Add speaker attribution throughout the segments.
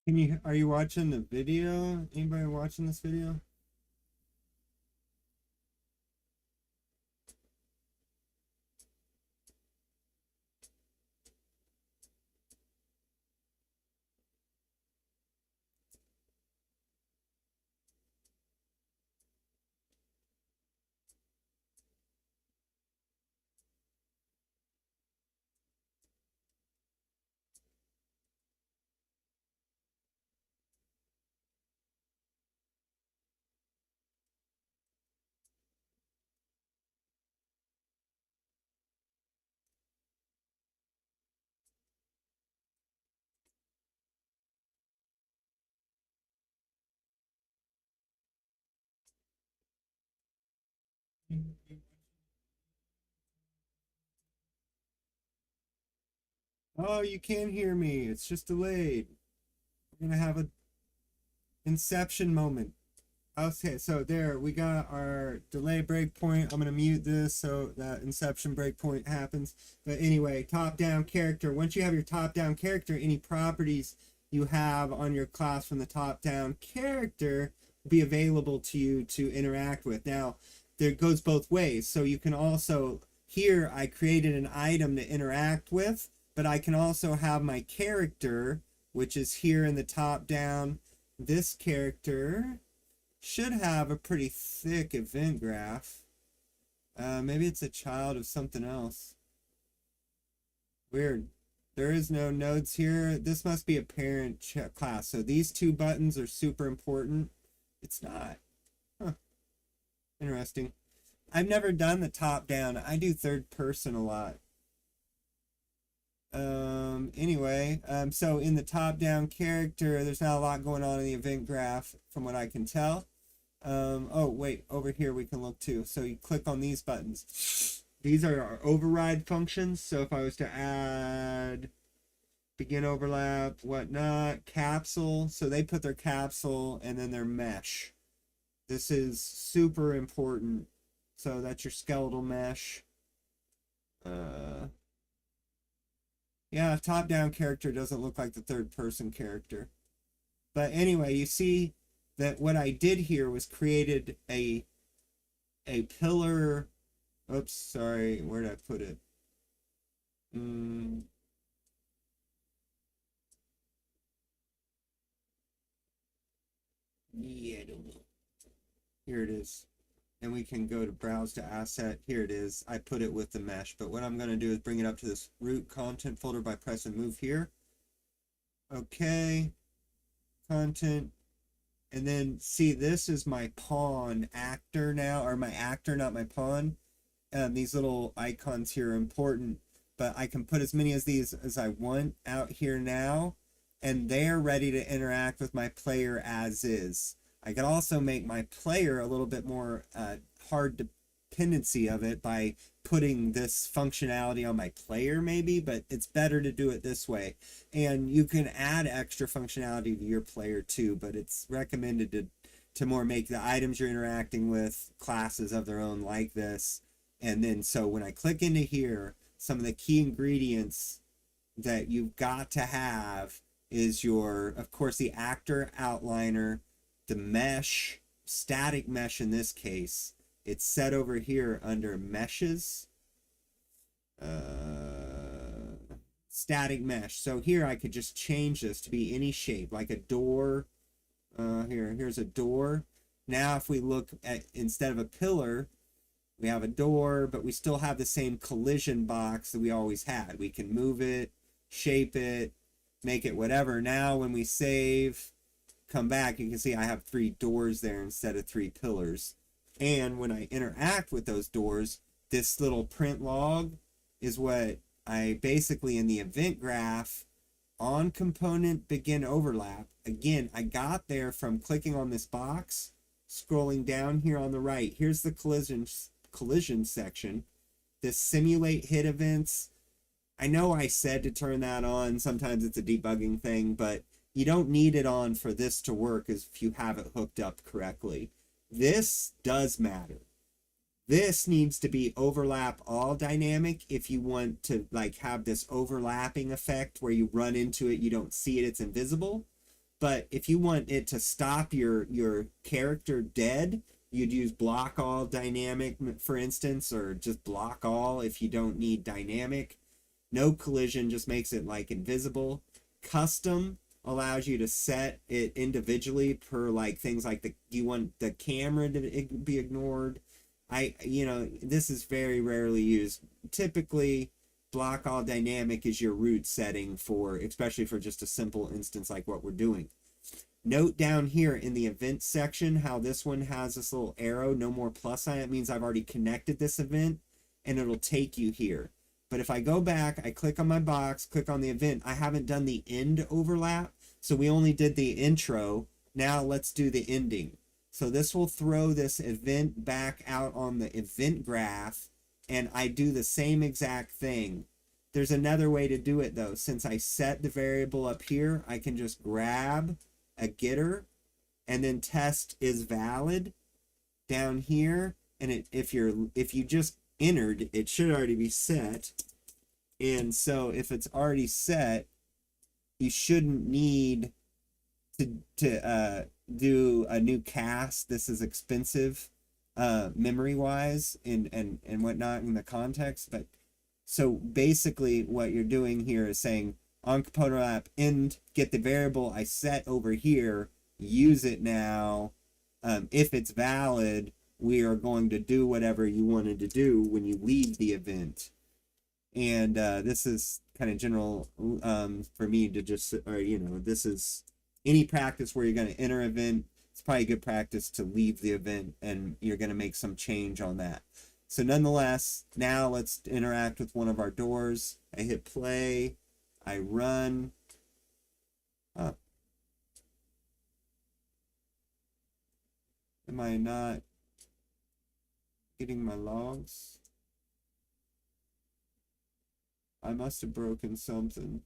Speaker 1: Are you watching the video? Anybody watching this video? Oh, you can hear me. It's just delayed. We're gonna have a inception moment. Okay, so there we got our delay breakpoint. I'm gonna mute this so that inception breakpoint happens. But anyway, top-down character. Once you have your top-down character, any properties you have on your class from the top-down character will be available to you to interact with. Now, there goes both ways. So you can also, here I created an item to interact with, but I can also have my character, which is here in the top-down. This character should have a pretty thick event graph. Maybe it's a child of something else. Weird. There is no nodes here. This must be a parent class. So these two buttons are super important. It's not. Huh. Interesting. I've never done the top down. I do third person a lot. Anyway, so in the top down character, there's not a lot going on in the event graph from what I can tell. Oh, wait, over here we can look too. So you click on these buttons. These are our override functions. So if I was to add begin overlap, whatnot, capsule. So they put their capsule and then their mesh. This is super important. So that's your skeletal mesh. Yeah, top-down character doesn't look like the third-person character. But anyway, you see that what I did here was created a pillar. Oops, sorry, where did I put it? Yeah, I don't know. Here it is. And we can go to browse to asset. Here it is. I put it with the mesh, but what I'm going to do is bring it up to this root content folder by pressing move here. Okay. Content. And then see, this is my pawn actor now, or my actor, not my pawn. These little icons here are important, but I can put as many of these as I want out here now, and they're ready to interact with my player as is. I can also make my player a little bit more hard dependency of it by putting this functionality on my player maybe, but it's better to do it this way. And you can add extra functionality to your player too, but it's recommended to more make the items you're interacting with classes of their own like this. And then so when I click into here, some of the key ingredients that you've got to have is your, of course, the actor outliner, the mesh, static mesh in this case. It's set over here under meshes, static mesh. So here I could just change this to be any shape, like a door. Here's a door. Now if we look at, instead of a pillar, we have a door, but we still have the same collision box that we always had. We can move it, shape it, make it whatever. Now when we save, come back, you can see I have 3 doors there instead of 3 pillars. And when I interact with those doors, this little print log is what I basically in the event graph on component begin overlap. Again, I got there from clicking on this box, scrolling down here on the right. Here's the collision section. This simulate hit events. I know I said to turn that on. Sometimes it's a debugging thing, but you don't need it on for this to work if you have it hooked up correctly. This does matter. This needs to be overlap all dynamic if you want to like have this overlapping effect where you run into it, you don't see it, it's invisible. But if you want it to stop your character dead, you'd use block all dynamic, for instance, or just block all if you don't need dynamic. No collision just makes it like invisible. Custom allows you to set it individually per like things like the you want the camera to be ignored. This is very rarely used. Typically, block all dynamic is your root setting for, especially for just a simple instance like what we're doing. Note down here in the event section how this one has this little arrow, no more plus sign. It means I've already connected this event and it'll take you here. But if I go back, I click on my box, click on the event, I haven't done the end overlap. So we only did the intro. Now let's do the ending. So this will throw this event back out on the event graph, and I do the same exact thing. There's another way to do it though. Since I set the variable up here, I can just grab a getter and then test is valid down here. And if you just entered, it should already be set. And so if it's already set, you shouldn't need to do a new cast. This is expensive memory wise and whatnot in the context. But so basically what you're doing here is saying on component app end, get the variable I set over here, use it now. If it's valid, we are going to do whatever you wanted to do when you leave the event. And this is kind of general for me to just, this is any practice where you're going to enter event. It's probably good practice to leave the event and you're going to make some change on that. So nonetheless, now let's interact with one of our doors. I hit play, I run. Am I not getting my logs? I must have broken something.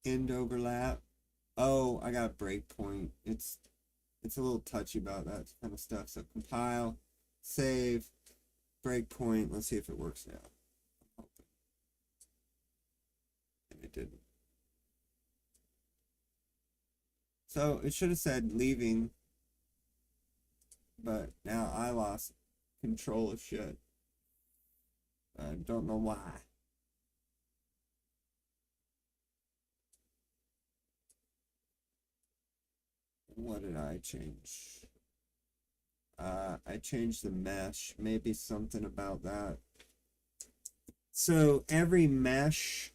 Speaker 1: End overlap. Oh, I got breakpoint. It's a little touchy about that kind of stuff. So compile, save, breakpoint. Let's see if it works now. And it didn't. So it should have said leaving, but now I lost control of shit. I don't know why. What did I change? I changed the mesh. Maybe something about that. So every mesh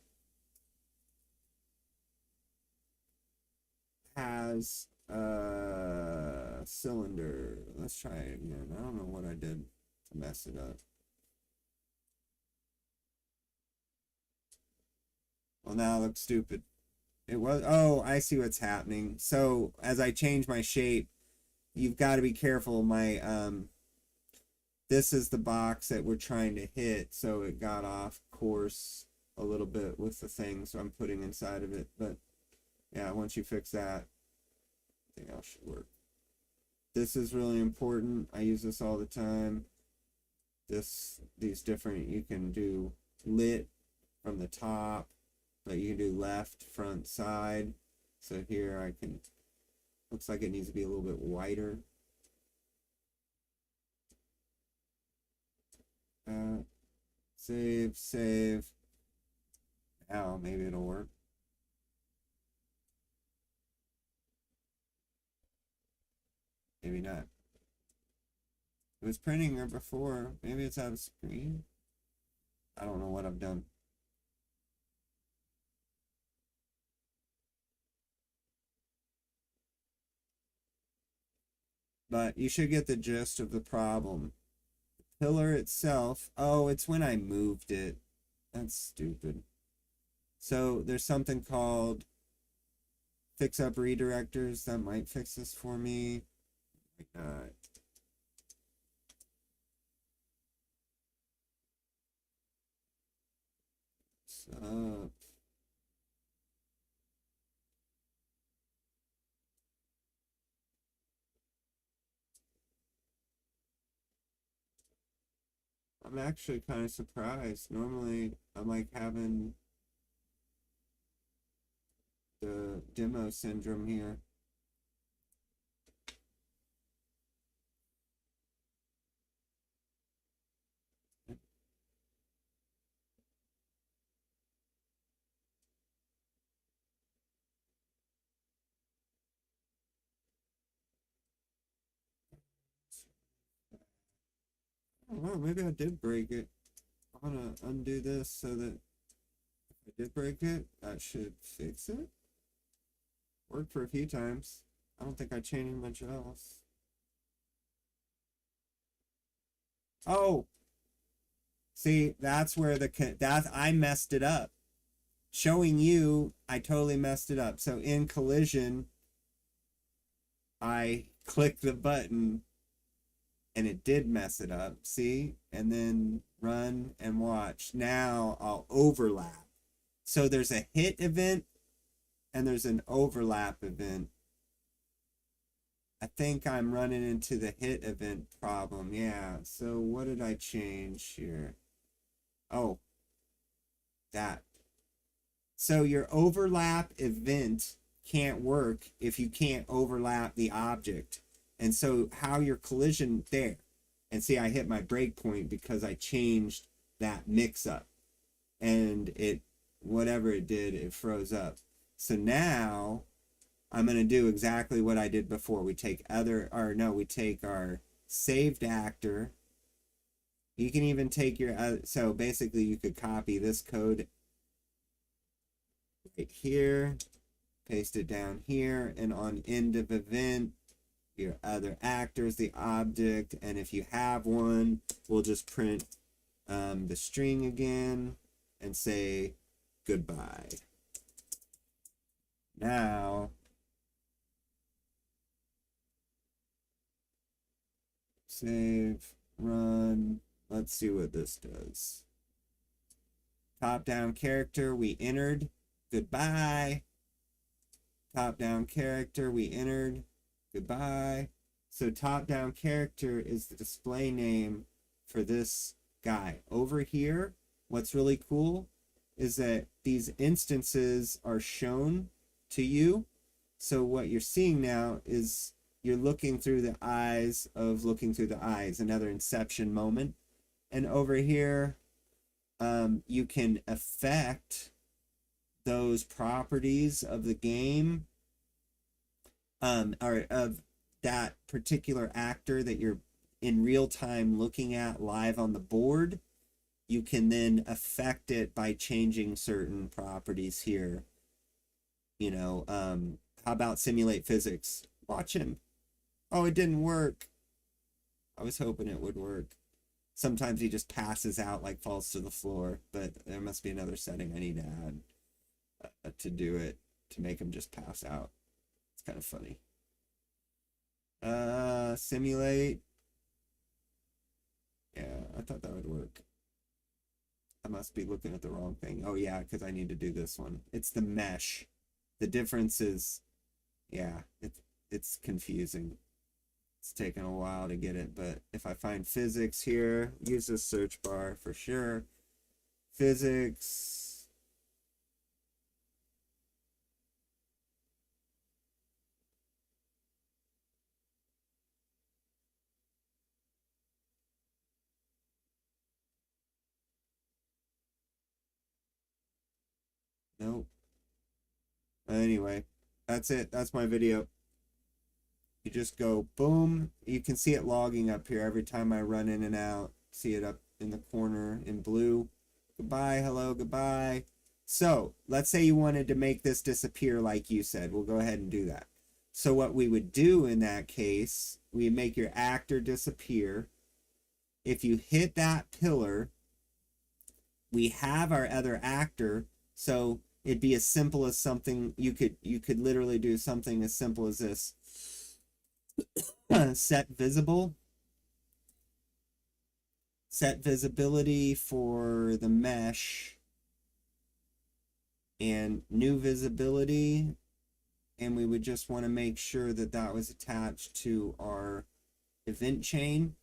Speaker 1: has a cylinder. Let's try it again. I don't know what I did to mess it up. Well, now it looks stupid. It was, oh, I see what's happening. So as I change my shape, you've got to be careful. This is the box that we're trying to hit, so it got off course a little bit with the thing, so I'm putting inside of it. But yeah, once you fix that, everything else should work. This is really important. I use this all the time. These different, you can do lit from the top, but you can do left, front, side. So here I can, looks like it needs to be a little bit wider. Save. Now maybe it'll work. Maybe not. It was printing her before. Maybe it's out of screen. I don't know what I've done. But you should get the gist of the problem. The pillar itself, oh, it's when I moved it. That's stupid. So there's something called fix up redirectors that might fix this for me. Might not. Up. I'm actually kind of surprised. Normally, I'm like having the demo syndrome here. I don't know, maybe I did break it. I'm gonna undo this so that if I did break it, that should fix it. Worked for a few times. I don't think I changed much else. Oh, see, that's where I messed it up. Showing you, I totally messed it up. So in collision, I clicked the button and it did mess it up. See? And then run and watch. Now I'll overlap. So there's a hit event and there's an overlap event. I think I'm running into the hit event problem. Yeah. So what did I change here? Oh, that. So your overlap event can't work if you can't overlap the object. And so how your collision there. And see, I hit my breakpoint because I changed that mix up. And it, whatever it did, it froze up. So now I'm going to do exactly what I did before. We take we take our saved actor. You can even take your, so basically you could copy this code right here, paste it down here, and on end of event, your other actors, the object, and if you have one, we'll just print the string again and say goodbye. Now, save, run. Let's see what this does. Top-down character, we entered. Goodbye. Top-down character, we entered. Goodbye. So top-down character is the display name for this guy. Over here, what's really cool is that these instances are shown to you. So what you're seeing now is you're looking through the eyes of looking through the eyes, another inception moment. And over here, you can affect those properties of the game, or of that particular actor that you're in real time looking at live on the board. You can then affect it by changing certain properties here. You know, how about simulate physics? Watch him. Oh, it didn't work. I was hoping it would work. Sometimes he just passes out, like falls to the floor, but there must be another setting I need to add to do it, to make him just pass out. It's kind of funny. Simulate. Yeah, I thought that would work. I must be looking at the wrong thing. Oh yeah, because I need to do this one. It's the mesh. The difference is, yeah, it's confusing. It's taken a while to get it, but if I find physics here, use the search bar for sure. Physics. Nope. Anyway, that's it. That's my video. You just go boom. You can see it logging up here every time I run in and out. See it up in the corner in blue. Goodbye, hello, goodbye. So let's say you wanted to make this disappear like you said. We'll go ahead and do that. So what we would do in that case, we make your actor disappear. If you hit that pillar, we have our other actor. So it'd be as simple as something, you could literally do something as simple as this. Set visible. Set visibility for the mesh and new visibility, and we would just want to make sure that that was attached to our event chain,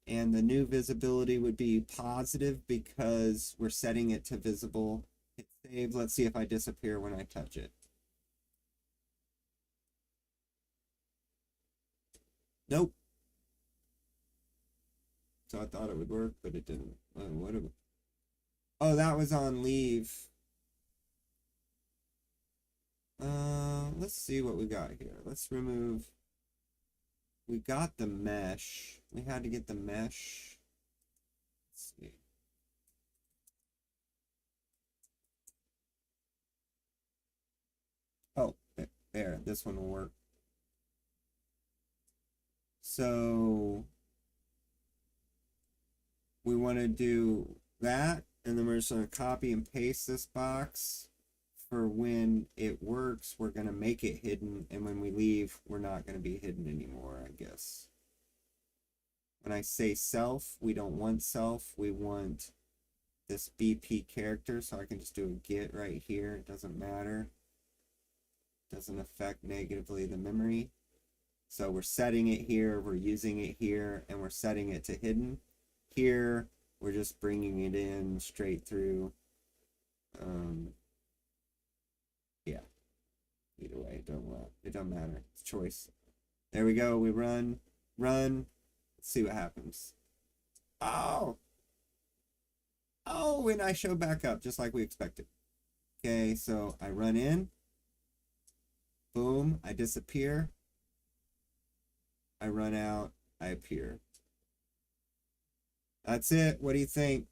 Speaker 1: and the new visibility would be positive because we're setting it to visible. Hit Save. Let's see if I disappear when I touch it. Nope. So I thought it would work, but it didn't. What? Oh, that was on leave. Let's see what we got here. Let's remove. We got the mesh. We had to get the mesh. Let's see. Oh, there. This one will work. So we want to do that, and then we're just going to copy and paste this box. For when it works, we're going to make it hidden, and when we leave, we're not going to be hidden anymore, I guess. When I say self, we don't want self, we want this BP character, so I can just do a get right here. It doesn't matter. It doesn't affect negatively the memory. So we're setting it here, we're using it here, and we're setting it to hidden. Here, we're just bringing it in straight through. Yeah. Either way, it don't matter. It's choice. There we go. We run. Let's see what happens. Oh! Oh, and I show back up just like we expected. Okay, so I run in. Boom, I disappear. I run out, I appear. That's it. What do you think?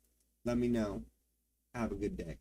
Speaker 1: Let me know. Have a good day.